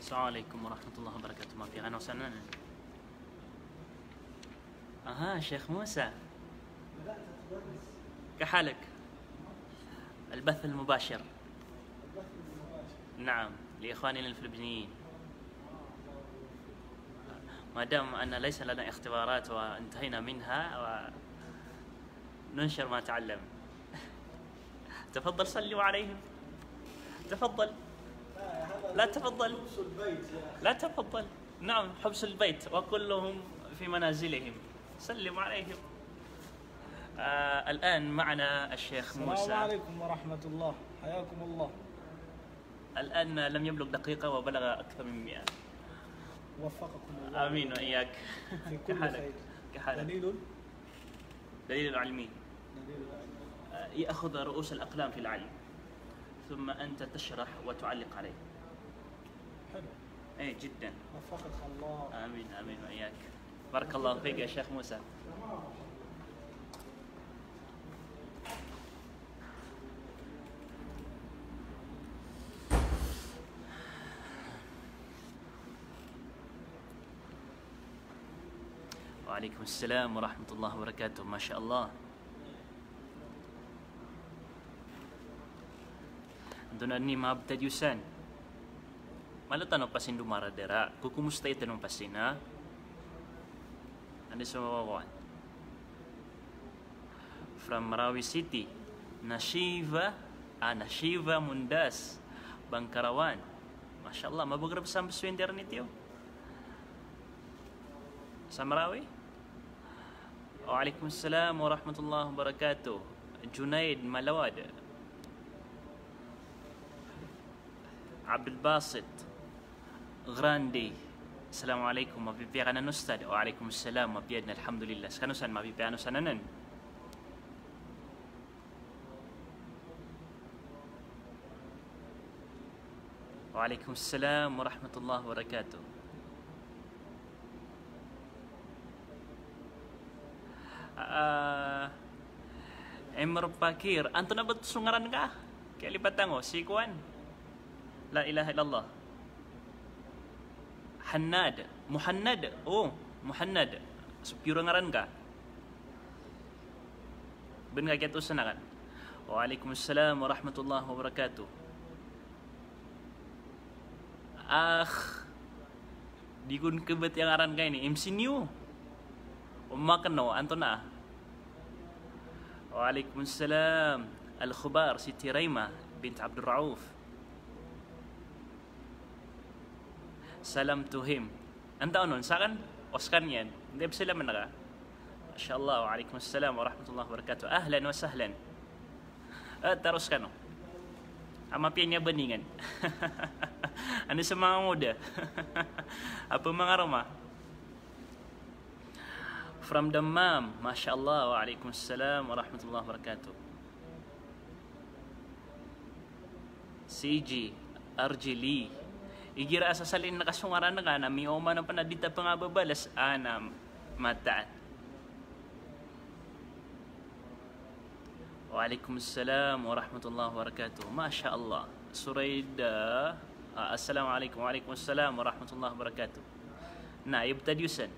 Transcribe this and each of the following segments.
Assalamualaikum warahmatullahi wabarakatuh. Maaf ya, أهلا وسهلا. شيخ موسى، كحالك؟ البث المباشر. نعم، لإخواننا الفلبينيين. ما دام أن ليس لنا اختبارات وانتهينا منها وننشر ما تعلم. تفضل صلوا عليهم. تفضل. لا تفضل. لا تفضل. نعم، حبس البيت وكلهم في منازلهم. سلموا عليهم. الآن معنا الشيخ موسى. السلام عليكم ورحمة الله، حياكم الله. الآن لم يبلغ دقيقة وبلغ أكثر من 100. وفقكم الله. آمين وإياك. في كل خير. كحالك؟ دليل علمي. يأخذ رؤوس الأقلام في العلم، ثم أنت تشرح وتعلق عليه. حلو. إيه جدا. وفقك الله. آمين آمين وإياك. بارك الله فيك يا شيخ موسى. وعليكم السلام ورحمة الله وبركاته. ما شاء الله. Doon ni mabtadyusan. Malutano pasin dumaradera. Kukumusta itanong pasin ha? Ano sa mawawan? From Marawi City. Nashiva Mundas. Bangkarawan. Masya Allah, mabugrab sa internet yun. Sa Marawi? Waalaikumsalam warahmatullahi wabarakatuh. Junaid Malawad. Abdul Basit Grandi. Assalamualaikum, mapipiyakan na Ustad. Waalaikumsalam, mapiyad na alhamdulillah. Kanusan mapipiyakan sa nanan? Waalaikumsalam warahmatullahi wabarakatuh. Emmer Pakir, anto na ba sungaran ka? Kaya lipatan ko, si Kuan. La ilaha illallah. Hannad, Muhannad. Oh, Muhannad. Supiro ngaran ka. Ben nga kaya usan kan. Waalaikumsalam warahmatullahi wabarakatuh. Di kun kebet yang ngaran ka ini MC New. Umakano anto na. Waalaikumsalam. Al-Khubar Siti Raima bint Abdul Rauf. Salam to him. Anta nun, sa akin, Oscar yan. Hindi ba sila manaka? Mashallah, waalaikumsalam warahmatullahi wabarakatuh. Ahlan wa sahlan. Taros ka no? Ama piyan niya baningan. Ano sa mga muda? Apa mga roma? From Dammam, mashallah, waalaikumsalam warahmatullahi wabarakatuh. CG, Arjili. Igira asasalin nakasungaran na ka na may oma na panadita pa nga babalas anam mataan. Waalaikumsalam warahmatullahi wabarakatuh. Masya Allah. Surayda. Assalamualaikum. Waalaikumsalam warahmatullahi wabarakatuh. Na, ibtadyusan.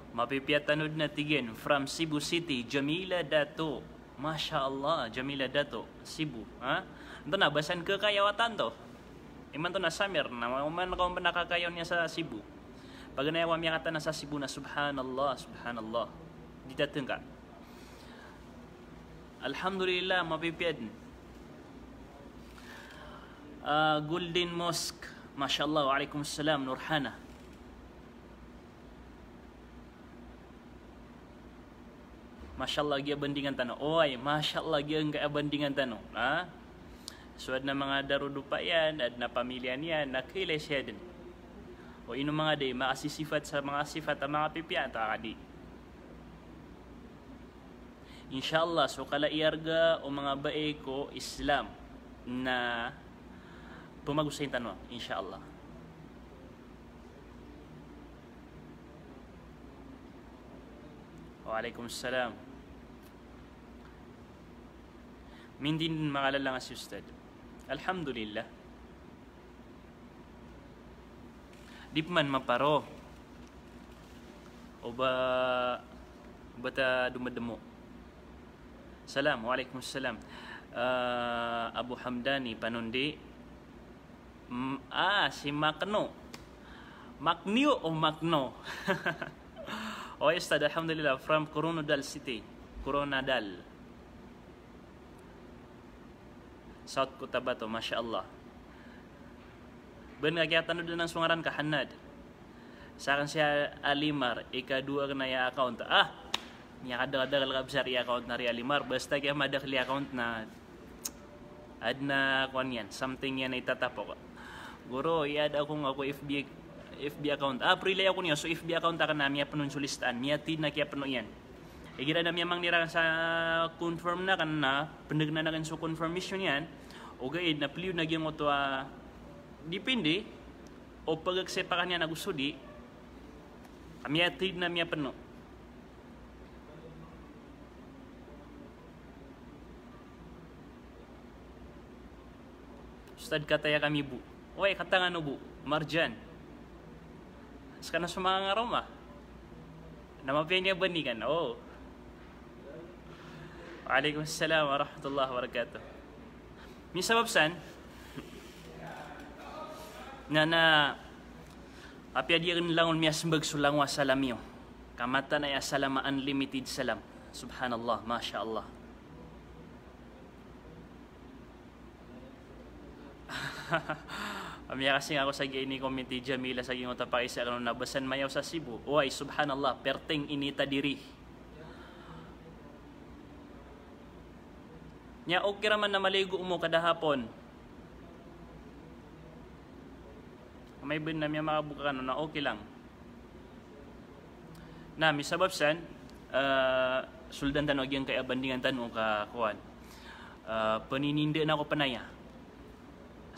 Mapipiyatanud na tigin from Cebu City, Jamila Dato. Masya Allah, Jamila Dato. Cebu. Ha? Ito na, basan ka kayawatan to? Iman to na Samir na man ko nakakayon niya sa Cebu. Pag nayawa miya kata na sa Cebu na subhanallah, subhanallah. Di datang ka. Alhamdulillah, mapipiyad. Golden Mosque. Mashallah, waalaikumsalam, Nurhana. Mashallah, gia bandingan tanong. Oy, mashallah, gia nga bandingan tanong. Ha? Suad na mga darudupa yan at na pamilya niyan na kilay siya din. O ino mga day, makasisifat sa mga sifat ang mga pipiyan takadi. Inshallah, so kala iarga o mga bae ko Islam na pumagusayin tanong. Inshallah. Waalaikumsalam. Mindin mga lalang si Ustad. Alhamdulillah. Di man maparo. Oba bata dumademo. Salam, waalaikumsalam. Abu Hamdani panundi. Si Makno. Maknio o Makno? Oh, Ustad, alhamdulillah, from Coronadal City. Coronadal. South Cotabato, Masya Allah. Ben kagiatan doon ng sungaran ka, Hanad. Sa akin siya Alimar, ika-2 na ya account. Niya kada-kada kalabsar ya account na ri Alimar. Basta kaya madakli account na ad na kuan yan. Something yan na itatapo ko. Guro, iad ako FB account. Prilay ako niya. So FB account akan na miya panun sulistaan. Miya tin na kaya pano yan. Igira na miya mang nira sa confirm na kan na. Pendag na kan so confirmation yan. O gaid na pliw na gyang mo to dipindi. O pag-accept ka niya na gusto di. Miya tin na miya pano. Ustad kataya kami bu. Oy, katangan bu. Marjan. Sekarang semua ngaroma. Nama pennya bani kan? Oh. Waalaikumsalam warahmatullahi wabarakatuh. Min sabab san na apia dia langon miya sembag sulang wa salamio. Kamata na ya salama unlimited salam. Subhanallah, masya Allah. Amiya kasi ako sa gini committee Jamila sa gingo tapakisa kanon nabasan mayaw sa Cebu. Uy, subhanallah, perting inita diri. Nya okay raman na maligo mo kada hapon. May ben na miya makabuka kanon na okay lang. Na misabab san suldan tanong yang kay abandingan tanong ka kuan. Panininde na ako panaya.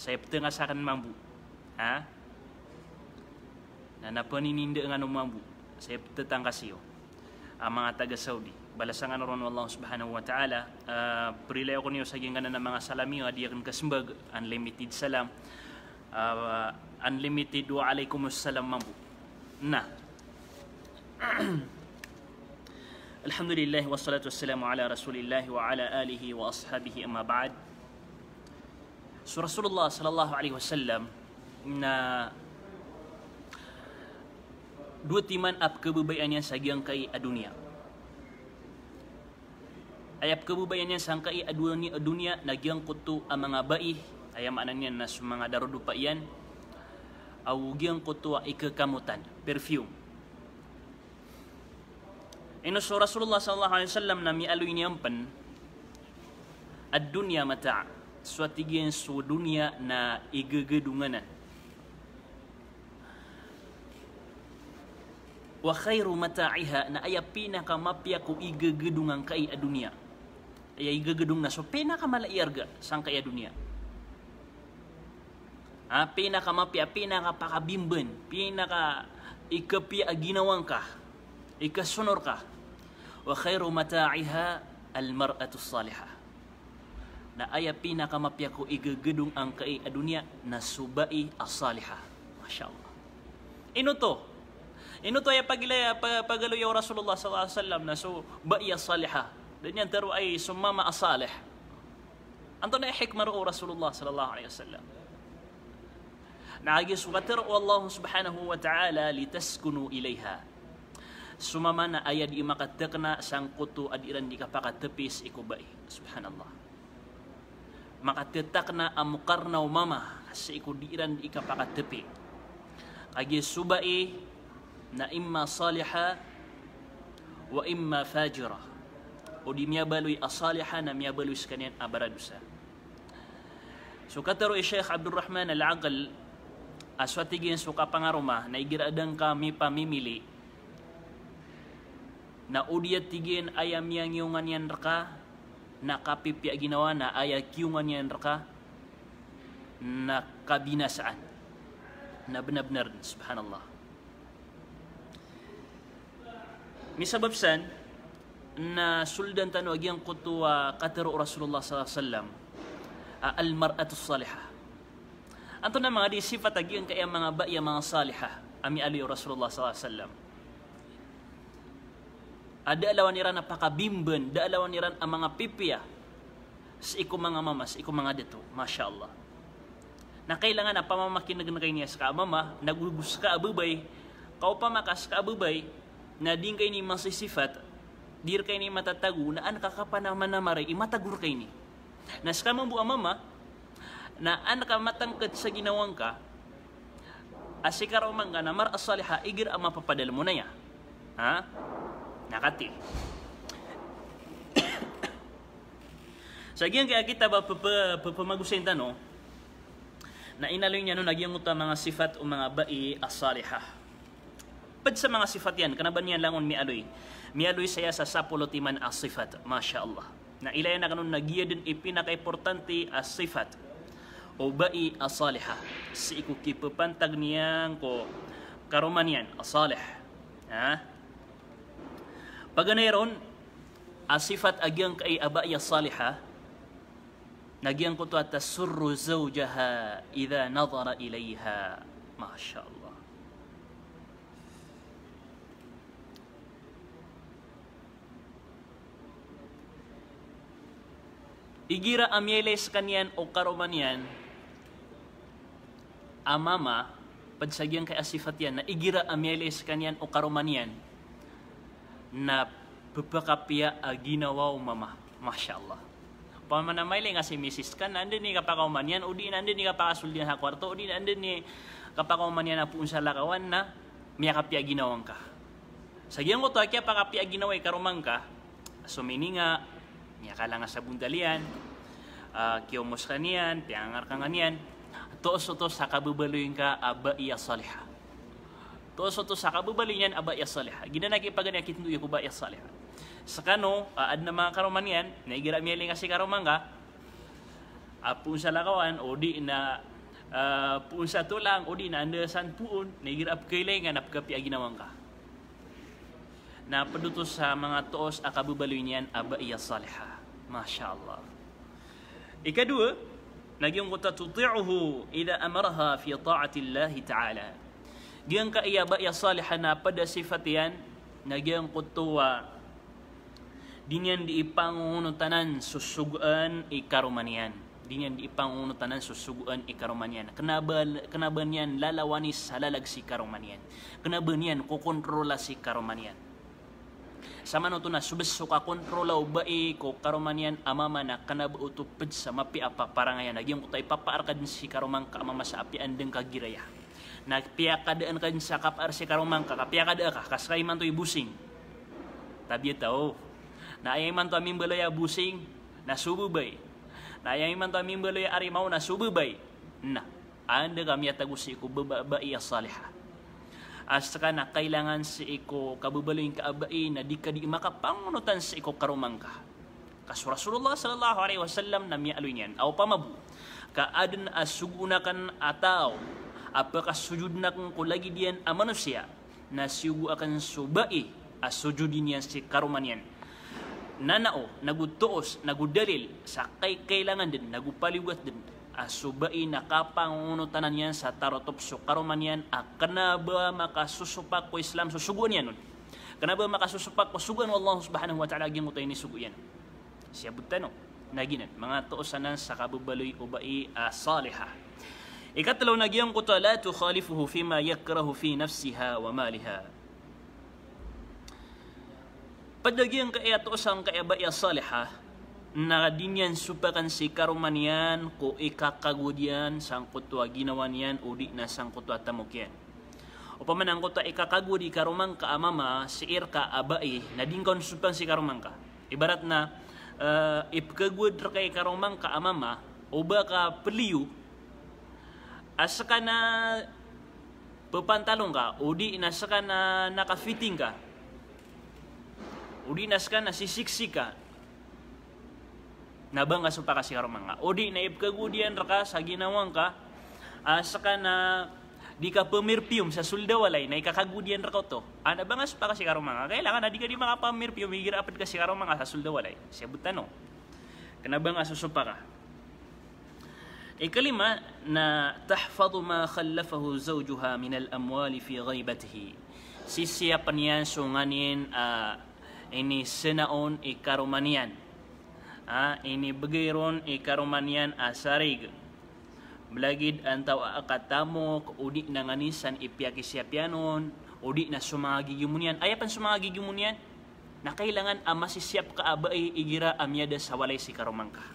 Saya petengah sakan mambu. Na napanininde nga mambu. Saya petang kasiyo. Mga taga Saudi. Balasangan ron Allah subhanahu wa ta'ala. Perilay ako niyo sa gingan ng mga salamiyo. Adi akan kasembag. Unlimited salam. Unlimited wa alaikumussalam mambu. Na. Alhamdulillah wassalatu wassalamu ala rasulillah wa ala alihi wa ashabihi amma ba'd. So Rasulullah sallallahu alaihi wasallam na dua timan ap kebubayannya sagiang kai adunia. Ayap kebubayannya sangkai adunia nagiang kutu amanga bai ayam ananya na sumanga darudupa iyan au giang kutu ikekamutan perfume. Ino so Rasulullah sallallahu alaihi wasallam na mialuin yampan ad-dunya mata' suatu gen su dunia na igegedunganan. Wa khairu mata'iha na aya pinaka mapya ku igegedungan kai adunia. Aya igegedung na so pinaka malaiarga sang kai adunia. Pinaka mapya pinaka pakabimben, pinaka ikapi aginawang ka, ikasunor ka. Wa khairu mata'iha al-mar'atu salihah. Na aya pinakamapya ko igegedung ang kai adunia na subai as-salihah. Masya Allah. Ino to ay pagalo ya Rasulullah sallallahu alaihi wasallam na subai as-salihah. Dan yan taro ay sumama as-salih. Anto na hikmah ro Rasulullah sallallahu alaihi wasallam. Na agi sugatero Allah subhanahu wa ta'ala litaskunu ilaiha. Sumama na aya di makatekna sang kutu adiran di kapakatepis ikubai. Subhanallah. Makatetak na amukarnaw mama sa ikudiran di kapakatepi. Agi subai na imma saliha wa imma fajira. O di miya baloy asaliha na miya baloy sa kanyan abaradusa. So kataro Sheikh Abdul Rahman Al-Aqal aswatigin suka pangaruma na igiradang kami pamimili na udiyat tigin ayam yang yungan yan raka na kapipya ginawa na aya kiyungan yan raka na kabinasaan na benar-benar subhanallah. Misababsan na suldan tanu agyang kutuwa katero Rasulullah sallallahu alaihi wasallam al-mar'atu salihah. Anto na mga di sifat agian kaya mga ba'ya mga salihah. Ami ali Rasulullah sallallahu alaihi wasallam. Ada lawan niran napakabimben, da lawan niran ang mga pipiya. Sa iku mga mama, sa iku mga dito. Masya Allah. Na kailangan na pamamakinag na kayo niya sa mama, nagugus ka abubay, kau pamakas ka abubay, na din kayo ni masisifat, dir kayo ni matatago, na an kakapanaman na maray, imatagur kayo ni. Na sa kamang buang mama, na an ka matangkad sa ginawang ka, asikaraw man ka na mar asaliha, igir ang mapapadala mo na ya. Ha? Nakati. Sagian kaya kita ba pamagusin tanong, na inaloy niya no nagyang uta mga sifat o mga bai as-salihah. Pad sa mga sifat yan, kanaban niyan langon mialoy. Mialoy saya sa sapulutiman as-sifat. Masya Allah. Na ilay na kanon nagya din ipinaka-importante as-sifat o bai as-salihah. Si ikukipapantag niyang ko karuman yan, as-salih. Ha? Paganayron, as-sifat agyang kay abai as-salihah, nagyang ko to at tasurru zawjaha idha nadhara ilayha. Masya Allah. Igira amyeles kanyan o karuman yan, amama, padsagyang kay asifat yan, na igira amyeles kanyan o karuman yan, na pagpakapya ginawa o mama. Masya Allah. Pamanamay nga si Mrs. ka, nandun ni kapakauman yan, o di nandun ni kapakasuldian sa kwarto, o di nandun ni kapakauman yan na puun sa lakawan na miya kapya ginawang ka. Sagyang ko to, kaya pakapya ginaway karumang ka, sumini nga, miya ka lang sa bundalian, kiyomos ka niyan, tiyangar ka nga niyan, toos-toos sa kabubaloyin ka, aba iya salihah. Toos-toos sa kabubaloyin yan, aba iya salihah. Ginanagi pa ganyan, kitinduyo ko ba iya salihah. Sa kano, ad na mga karuman yan, naigira miyaling kasi karuman ka, puun sa lakawan, o di na puun sa tulang, o di na andasan puun, naigira ap kailangan, napkapi aginawang ka. Na padutos sa mga toos, akabubaloy niyan, aba iya salihah. Masya Allah. Ikadua, nagyong kuta tuti'uhu ila amaraha fi ta'atillahi ta'ala. Giyang ka iya ba iya salihah na pada sifat yan, nagyong kutuwa, dinyan di ipangunutanan susuguan ikarumanian. Dinyan di ipangunutanan susuguan ikarumanian. Kenaban yan lalawanis halalag si karumanian. Kenaban yan kukontrola si karumanian. Sama no to na subes ka kontrola o bai ko karumanian amama na kanaba utupid sa mapi apa para ngayon. Nagyang ko tayo papaarkad si karumang ka amama sa api andeng kagiraya. Nagpiyakadaan ka sa kapar si karumang ka. Kapiyakadaan ka kasay man to'y busing. Tabi tao. Na ayay man to aming balaya busing, na sububay. Na ayay man to aming balaya arimaw, na sububay. Na, anda kami atagusi ko babai as-salihah. Asa ka na kailangan si iko kabubaloyin kaabai na di ka di makapangunutan si iko karumang ka. Kas Rasulullah sallallahu alaihi wasallam na mialoy niyan, aw pamabu, kaadan asugunakan ataw, apakah sujud na kung kulagi diyan a manusia, na sugu akan subai asujudin yan si karuman yan. Nanao, nagutuos, nagudalil, sa kailangan din, nagupaliwat din, asubai na kapangunutanan yan sa tarotop so karuman yan, kana ba makasusupak ko Islam susuguan yan nun? Kana ba makasusupak ko suguan Allah subhanahu wa ta'ala aging utay ni sugu yan? Siya butano, naginan, mga tuosanan sa kabubaloy o bai salihah. Ikatalaw nagyang kuto, la tukhalifuhu fima yakrahu fi nafsiha wa maliha. Padagyang kaya to sang kaya ba iya salihah na dinyan supakan si karumanian ko ikakagudyan sang kutwa ginawan yan o di na sang kutwa tamukyan. O pamanang kutwa ikakagudi karumang ka amama si irka abai na dingkon supan si karumang ka. Ibarat na ipkagud kay karumang ka amama o baka peliu asa ka na papantalong ka o di nasa ka na nakafitting ka. Udi nas ka na sisiksi ka. Nabang aso pa kasi karumang ka. Udi na ipkagudian raka sa ginawang ka. Asa ka na di ka pamirpium sa suldawalay na ikakagudian raka to. Nabang aso pa kasi karumang ka. Kailangan na di ka di makapamirpium. Higira apad kasi karumang ka sa suldawalay. Siya butano. Kanabang aso pa ka. Ikalima na tahfadhu ma khallafahu zawjuha min al-amwali fi ghaibatihi. Sisiapan yan sunganin ini senaon ikarumanian. Ini begiron ikarumanian asarig. Belagid antaw akatamok udi nanganisan ipiaki siapyanon, udi na sumagi gimunian. Ayapan sumagi gimunian? Na kailangan masisiap ka abay igira amyada sa walay si karumangka.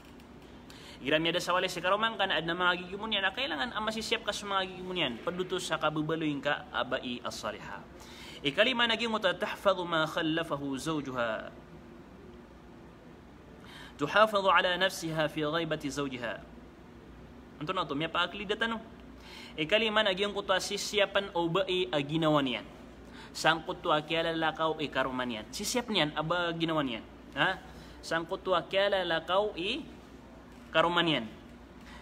Igira amyada sa walay si karumangka na adna mga gigimunian na kailangan masisiap ka sa mga gigimunian padutos sa kabubaloyin ka abai as-salihah. Ikalima naging tahfadhu ma khallafahu zawjuha. Tuhafadhu ala nafsiha fi ghaibati zawjiha. Anto na to miya paaklidatan no. Ikalima naging sisiapan o bai ginawa niyan. Sangkot tu akyala lakaw karumanian. Sisiap niyan aba ginawa niyan. Sangkot tu akyala lakaw karumanian.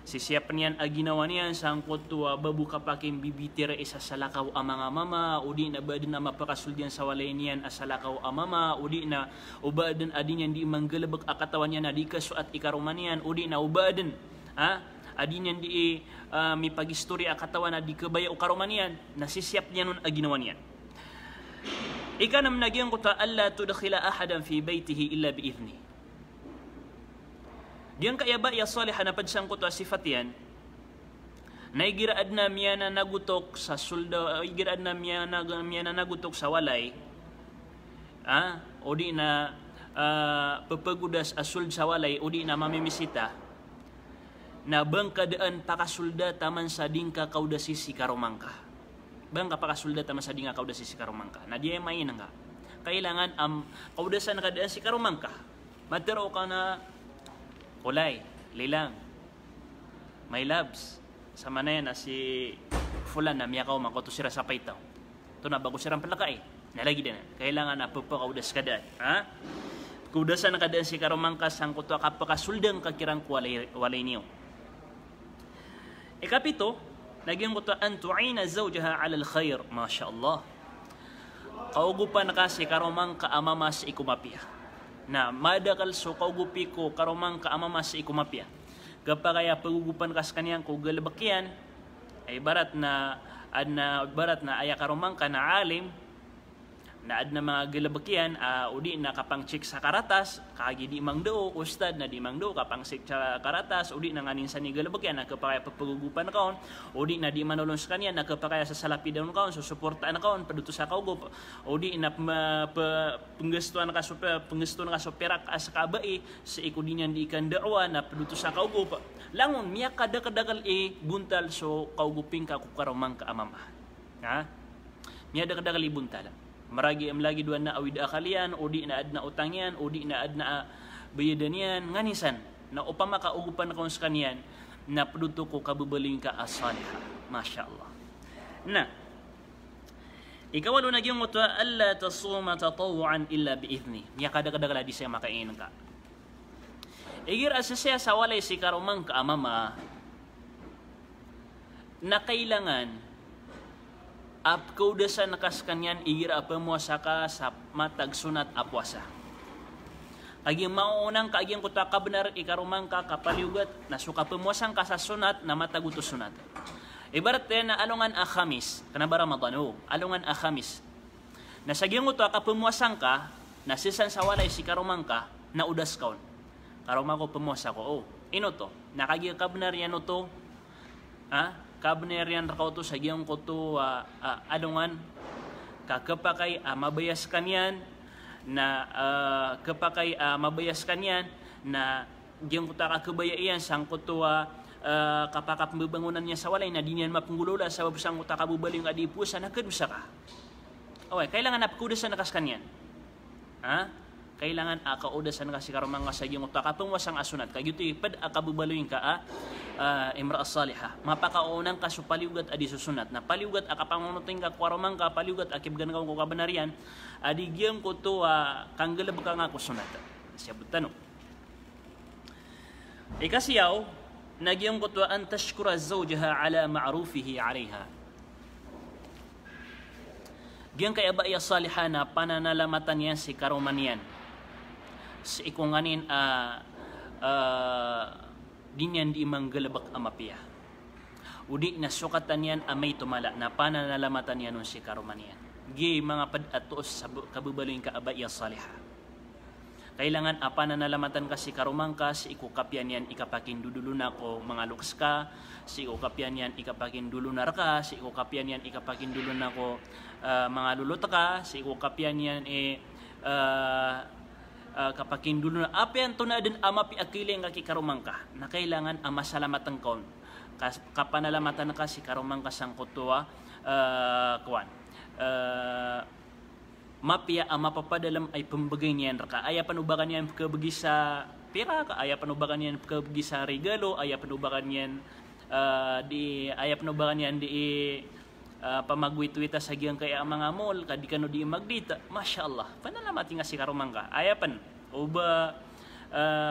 Sisiap niyan ginawa niyan sangkot tu babuka paking bibitira isa sa lakaw mga mama, udi na baden na mapakasuldian sa walay niyan sa lakaw mama, udi na ubaden adin yan di manggalabag akatawan niyan na di kasuat ikarumanian, udi na ubaden adin yan di may pagistori akatawan na di kabaya o karumanian, nasisiap niyan nun ginawa niyan. Ikanam nagyang kuta alla tudkhila ahadan fi baytihi illa biizni. Diyan kaya ba ya salih na padsang kuta sifat yan. Naigiraad na miya na nagutok sa sulda, igiraad na miya na nagutok sa walay. O di na papagudas asuld sa walay, o di na mamimisita. Na bangkadaan pakasulda taman sa dingka kaudasisi karumangka. Bang kapakasulda tama sa di nga kaudas si karumangka. Na di ay main nga. Kailangan kaudasan na kadaan si karumangka. Matero ka na kulay, lilang, may labs. Sama na yan na si Fulan na miyakaw makoto sira sa paitaw. Ito na bago sirang palakay. Nalagi din na. Kailangan na pagpakaudas kadaan. Kaudasan na kadaan si karumangka sangkot to kapakasuldang kakirang walay niyo. Ikapito, naging kuta an tu'ina zawjaha 'ala al-khair, masyaallah. Kaugupan kasi karomang kaamama sa ikumapia. Na madakal so kaugupi ko karomang kaamama sa ikumapia. Kapag pagugupan kas kaniyang ko galabakyan ay barat na aya karomang ka na alim na adna mga galabakyan udi na kapang check sa karatas kagi di mangdo ustad na di mangdo kapang check sa karatas udi na nganin sa ni galabakyan na kapaya papagugupan kaon udi na di manulong sa kanya na kapaya sa salapidan kaon so suportaan kaon paduto sa kaugup udi na penggestuan ka perak sa kabai sa ikudinyan di ikan da'wa na paduto sa kaugup langon miya kada-kadagal buntal so kauguping ka kukaramang kaamama miya kada-kadagal buntal maragi lagi dua na awid akalian udi na adna utangyan udi na adna bayadan yan nganisan na upama kaugupan na sa kanyan na produto ko kabubaling ka as-salihah masyaallah. Na ikawalo na gyung muta alla tasuma tatawuan illa biizni miya kada-kada di siya makain ka igir asasya sa walay si karumang ka amama na kailangan kaudasan nakas kanyan igira pamuasa ka sa matag sunat apwasa. Aging maunang kaaging kuta ka benar ikarumang ka kapaliugat na suka pamuasang ka sa sunat na matagutos sunat. Ibarat na alungan akhamis, kanaba Ramadan alungan akhamis. Na saging kuta ka pamuasang ka na sisan sa walay si karumang ka na udas kaon. Karumang ko pamuasa ko. Ino to? Nakaging ka benar yan to? Kabnerian rakaw to sa giyang ko to alungan kakapakay mabayas kanyan na kapakay mabayas kanyan na giyang ko ta kakabaya iyan sang ko to kapakap mabangunan niya sa walay na di niyan mapunggulula sa babusang ko ta kabubaling adipusa na kadusa ka. Okay, kailangan napakudasan na kas kanyan. Kailangan kaudasan kasi karong mga sa giyang ko ta kapungwasang asunat kagyuto ipad akabubaluin ka imra as-salihah mapakaunang ka supaliugat adi susunat na paliugat akapangunuting ka kwaromang ka paliugat akibgan ka ko kabanarian adi giyam ko to kanggalab ka nga ko sunat siya butano ikasiyaw nagyam ko to an tashkura zawjaha ala ma'rufihi alaiha giyang kaya ba iya salihah na pananalamatan yan si karoman yan sa ikunganin dinyan di manggalabak amapia. Udi na sukatan yan amay tumala na pananalamatan yan si karuman yan. Gi mga padatos sa kabubaling kaabay salihah. Kailangan apa na nalamatan ka si karumang ka, si ikukapyan yan ikapakindudulu na ko mga luks ka, si ikukapyan yan ikapakindulunar ka, si ikukapyan yan ikapakindulu na ko mga luluta ka, si ikukapyan yan kapakindulu na apian to na din amapi akiling kaki karumang ka, na kailangan masalamatan ka, kapanalamatan ka si karumang ka sang kutuwa, mapia mapapadalam ay pambagay niyan raka aya panubakan niyan kabagi sa pira ka aya panubakan niyan kabagi sa regalo aya panubakan niyan di aya panubakan niyan di pamagwitwita sa giyang kay mga mall kadi kano di magdita masyaallah panalamati nga si karumang ka aya pan uba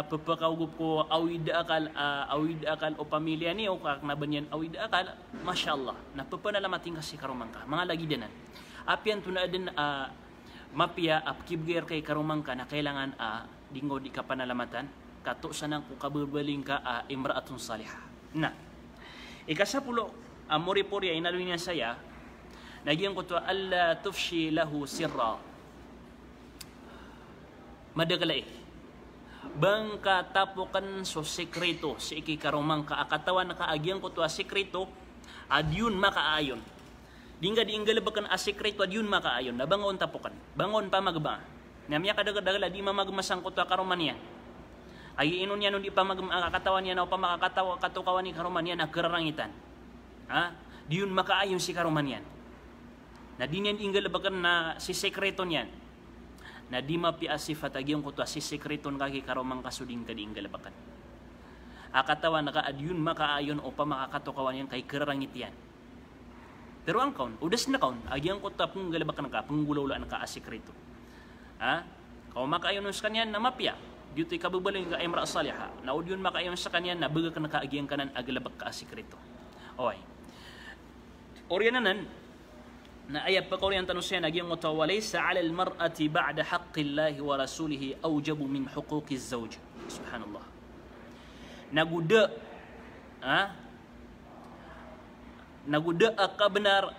papakaugup ko awid akal o pamilya niyo kak nabanyan awid akal masyaallah napapanalamati nga si karumang ka mga lagi dinan apian tunadin mapia apkibger kay karumang ka na kailangan dingo di ka panalamatan kato sanang kung kababaling ka imraatun salihah. Na ikasapulo muripuri ay nalunin saya nagyang ko to alla tufshi lahu sirra madagalay bangka tapukan so sekreto si iki karumang ka akatawan na kaagyang ko to sekreto adyun makaayon dingga diinggalabakan asekreto adyun makaayon na bangon tapukan bangon pa magba namya kadagala di mamagmasang ko to karuman niya ay inon niya no di pa magkatawan niya na pa makakatawa katukawan ni karuman niya nagkararangitan diun makaayon si karuman niyan na di niyan inggalabakan na si sekreto niyan na di mapiasifat agyong ko to si sekreton kaki karumang kasuding ka diinggalabakan akatawan na ka adyun makaayon o pa makakatukawan niyan kay kararangitian. Pero ang kaun, udas na kaun, agyang ko tapong galabakan ka, panggulaulaan ka asikreto. Kau makaayon sa kanyan na mapya, dito ikababaling ka imra salihah, na udyon makaayon sa kanyan na baga ka na kaagyang kanan agalabak ka asikreto. Okay. Oryanan, na ayat pa kauriyan tanong siya, nagyang mo to, walaysa ala al-mar'ati ba'da haqqillahi wa rasulihi awjabu min huquqi zawj. Subhanallah. Naguda, naguda ka benar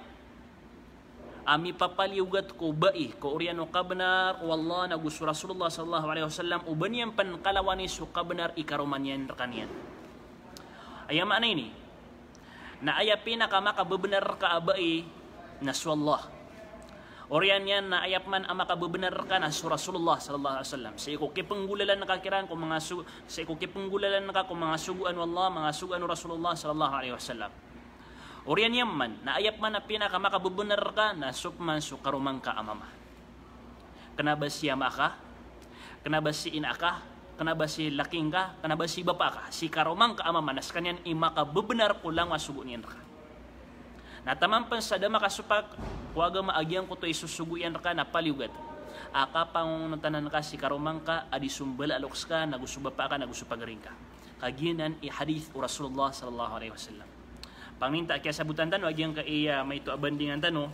ami papaliugat ko bai ko oriano ka benar wallah nagus Rasulullah sallallahu alaihi wasallam ubaniyan pan kalawani su ka benar ikarumanyan rekanian aya mana ini na aya pinaka makabebenar ka abai nasullah orian yan na ayap man ama kabebenar ka na su Rasulullah sallallahu alaihi wasallam sa iko kipenggulalan nakakiran ko mga sa iko kipenggulalan naka ko mga suguan wallah mga suguan Rasulullah sallallahu alaihi wasallam. Orian yaman na ayap man na pinaka makabubunar ka na supman su karumang ka amama. Kenaba si ama ka? Kenaba si ina ka? Kenaba si laking ka? Kenaba si bapa ka? Si karumang ka amama nas kanyan imakabubunar ko lang masugunin ka. Na tamampan sa dama kasupak huwaga maagyang ko to isusuguyan ka na paliugat. Aka pangunutanan ka si karumang ka adi sumbala aloks ka nagusubapa ka nagusupagaring ka. Kaginan i hadith Rasulullah sallallahu alaihi wasallam. Pangminta kaya sabutan tano agyang ka iya may to abandingan tano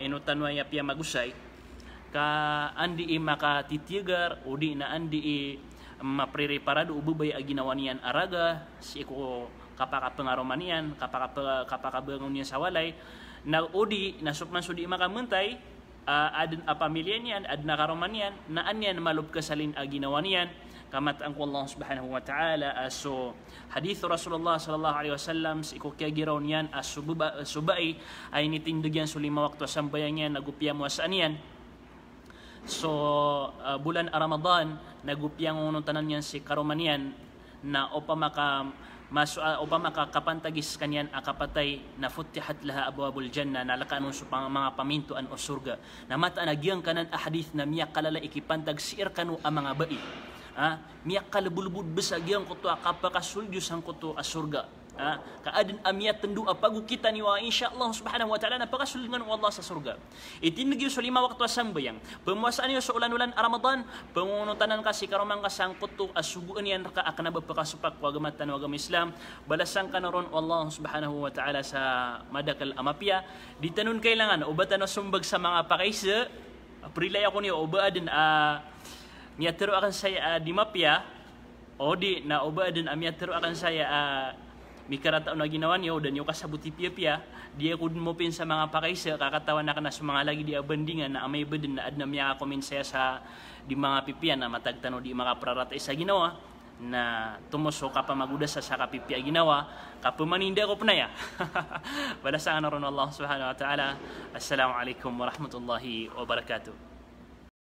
inutan waya pia magusay ka andi maka titigar udi na andi mapreparado ububay aginawanian araga si ko kapaka pengaromanian kapaka bangun niya sa walay na udi na supman sudi makamuntay adin apamilya niyan adna karomanian na anyan malup kasalin aginawanian kamat ang Allah subhanahu wa ta'ala so hadith Rasulullah sallallahu alaihi wasallam si ko kaya giraw niyan subai ay nitindugyan so 5 waktu sambayan niyan nagupya mo saan yan so bulan Ramadan nagupya ng tanan niyan si karomanian na upamaka kapantagis kanyan akapatay na futihat laha abwabul janna na lakanon sa mga pamintuan o surga na mataanagyang kanan ahadith na miyak kalala ikipantag siir kanu ang mga bai miyak kalabulbud besagyang kuto kapakasulju sang kuto asurga kaadin amiyat tendu apagu kita ni wa insyaallah subhanahu wa ta'ala napakasulungan Allah sa surga itinagyo sa 5 waktu sambayang pemuasaan niyo sa ulan-ulan Ramadan pangunutanan ka si karomang ka sang kuto asuguan yan ka akana bapakasupak wagamatan wagam Islam balasang kanaron Allah subhanahu wa ta'ala sa madakal amapia ditanun kailangan ubatan na sumbag sa mga pakaisa prilay ako niyo ubaadin niya tero akan saya di mapya Odi na obadan amiatero akan saya mikarata na ginawa niyo dan yung kasabuti pia dia kudin mo pin sa mga pakaisa kakatawan na kana sa mga lagi dia bandingan na amay baden na adna miya ako min sa di mga pipian na matagtano di mga prarata sa ginawa na tumuso ka pa magudas sa kapipia ginawa kapumaninda ko punaya pada sa ron Allah subhanahu wa ta'ala. Assalamualaikum warahmatullahi wabarakatuh.